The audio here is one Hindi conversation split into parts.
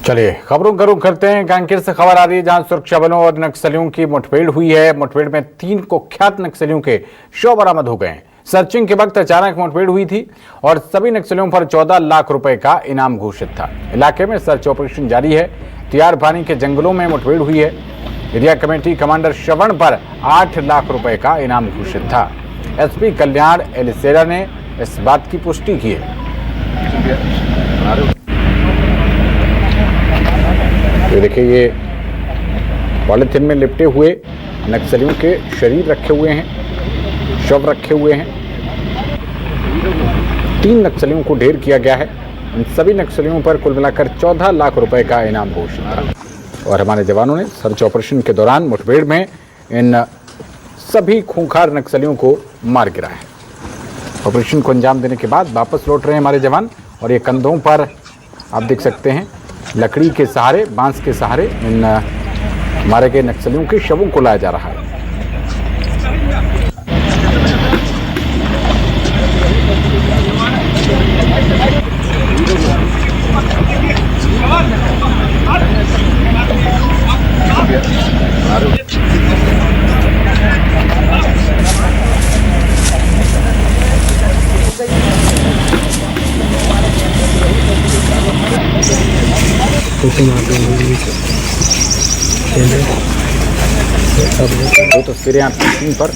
चलिए खबरों का रुख करते हैं। कांकेर से खबर आ रही है जहां सुरक्षा बलों और नक्सलियों की मुठभेड़ हुई है। मुठभेड़ में 3 कुख्यात नक्सलियों के शव बरामद हो गए हैं। सर्चिंग के वक्त अचानक मुठभेड़ हुई थी और सभी नक्सलियों पर 14 लाख रुपए का इनाम घोषित था। इलाके में सर्च ऑपरेशन जारी है। टियार पानी के जंगलों में मुठभेड़ हुई है। एरिया कमेटी कमांडर श्रवण पर 8 लाख रुपए का इनाम घोषित था। एसपी कल्याण एलिसेरा ने इस बात की पुष्टि की है। तो देखिए, ये पॉलिथीन में लिपटे हुए नक्सलियों के शरीर रखे हुए हैं, शव रखे हुए हैं। 3 नक्सलियों को ढेर किया गया है। इन सभी नक्सलियों पर कुल मिलाकर 14 लाख रुपए का इनाम घोषित था और हमारे जवानों ने सर्च ऑपरेशन के दौरान मुठभेड़ में इन सभी खूंखार नक्सलियों को मार गिराया है। ऑपरेशन को अंजाम देने के बाद वापस लौट रहे हैं हमारे जवान और ये कंधों पर आप देख सकते हैं लकड़ी के सहारे, बांस के सहारे इन मारे गए नक्सलियों के शवों को लाया जा रहा है। दो तस्वीरें आपकी स्क्रीन पर।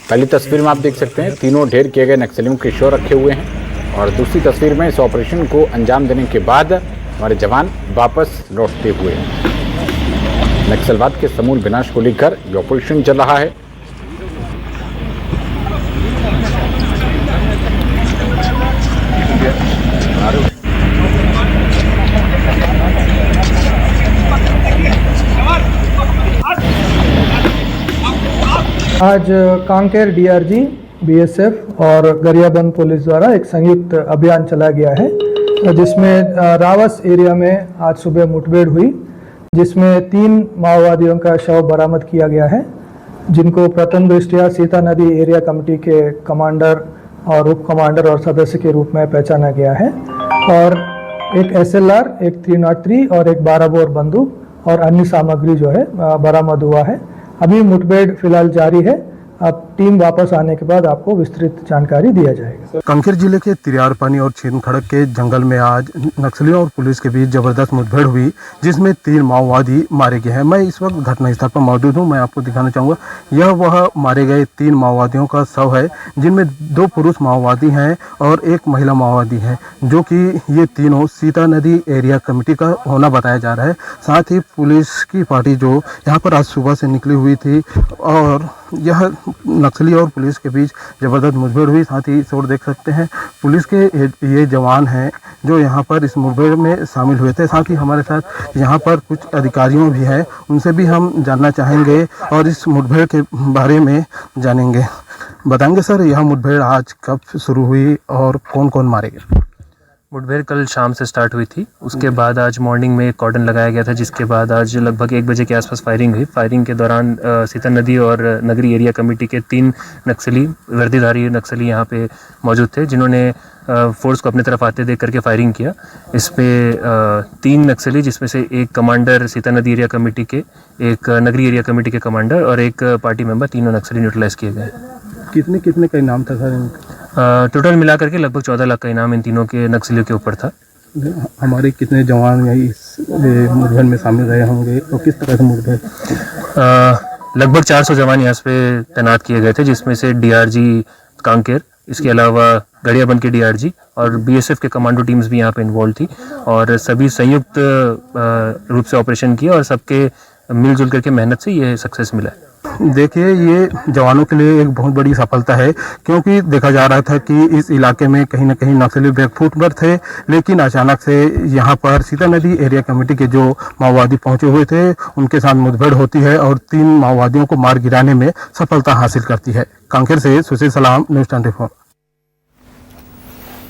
पहली तस्वीर में आप देख सकते हैं तीनों ढेर किए गए नक्सलियों के शव रखे हुए हैं और दूसरी तस्वीर में इस ऑपरेशन को अंजाम देने के बाद हमारे जवान वापस लौटते हुए। नक्सलवाद के समूल विनाश को लेकर ये ऑपरेशन चल रहा है। आज कांकेर डीआरजी, बीएसएफ और गरियाबंद पुलिस द्वारा एक संयुक्त अभियान चला गया है जिसमें रावस एरिया में आज सुबह मुठभेड़ हुई, जिसमें 3 माओवादियों का शव बरामद किया गया है, जिनको प्रथम दृष्टया सीता नदी एरिया कमेटी के कमांडर और उप कमांडर और सदस्य के रूप में पहचाना गया है और एक SLR, एक 303 और एक 12 बोर बंदूक और अन्य सामग्री जो है बरामद हुआ है। अभी मुठभेड़ फिलहाल जारी है। अब टीम वापस आने के बाद आपको विस्तृत जानकारी दिया जाएगा। कांकेर जिले के तिरियार पानी और छीन खड़क के जंगल में आज नक्सलियों और पुलिस के बीच जबरदस्त मुठभेड़ हुई, जिसमें 3 माओवादी मारे गए हैं। मैं इस वक्त घटनास्थल पर मौजूद हूं। मैं आपको दिखाना चाहूँगा, यह वह मारे गए 3 माओवादियों का शव है, जिनमें 2 पुरुष माओवादी हैं और 1 महिला माओवादी है, जो कि ये तीनों सीता नदी एरिया कमेटी का होना बताया जा रहा है। साथ ही पुलिस की पार्टी जो यहाँ पर आज सुबह से निकली हुई थी और यह नक्सली और पुलिस के बीच जबरदस्त मुठभेड़ हुई। साथ ही इस ओर देख सकते हैं पुलिस के ये जवान हैं जो यहाँ पर इस मुठभेड़ में शामिल हुए थे। साथ ही हमारे साथ यहाँ पर कुछ अधिकारियों भी हैं, उनसे भी हम जानना चाहेंगे और इस मुठभेड़ के बारे में जानेंगे। बताएंगे सर, यह मुठभेड़ आज कब शुरू हुई और कौन कौन मारे गए? मुठभेड़ कल शाम से स्टार्ट हुई थी। उसके बाद आज मॉर्निंग में एक कॉर्डन लगाया गया था, जिसके बाद आज लगभग 1 बजे के आसपास फायरिंग हुई। फायरिंग के दौरान सीता नदी और नगरी एरिया कमेटी के 3 नक्सली, वर्दीधारी नक्सली यहाँ पे मौजूद थे, जिन्होंने फोर्स को अपने तरफ आते देख करके फायरिंग किया। इस पे 3 नक्सली, जिसमें से एक कमांडर सीता नदी एरिया कमेटी के, एक नगरी एरिया कमेटी के कमांडर और एक पार्टी मेंबर, तीनों नक्सली न्यूट्रलाइज किए गए। कितने का इनाम था सर? टोटल मिलाकर के लगभग 14 लाख का इनाम इन तीनों के नक्सलियों के ऊपर था। हमारे कितने जवान इस मुठभेड़ में शामिल रहे होंगे और किस तरह से मुठभेड़? लगभग 400 जवान यहाँ पे तैनात किए गए थे, जिसमें से डीआरजी कांकेर, इसके अलावा गरियाबंद के डीआरजी और बीएसएफ के कमांडो टीम्स भी यहाँ पे इन्वॉल्व थी और सभी संयुक्त रूप से ऑपरेशन किया और सबके मिलजुल करके मेहनत से ये सक्सेस मिला है। देखिए, ये जवानों के लिए एक बहुत बड़ी सफलता है, क्योंकि देखा जा रहा था कि इस इलाके में कहीं ना कहीं नक्सली बैकफुट पर थे, लेकिन अचानक से यहाँ पर सीता नदी एरिया कमेटी के जो माओवादी पहुंचे हुए थे, उनके साथ मुठभेड़ होती है और 3 माओवादियों को मार गिराने में सफलता हासिल करती है। कांकेर से सुशील सलाम, न्यूज़ 24।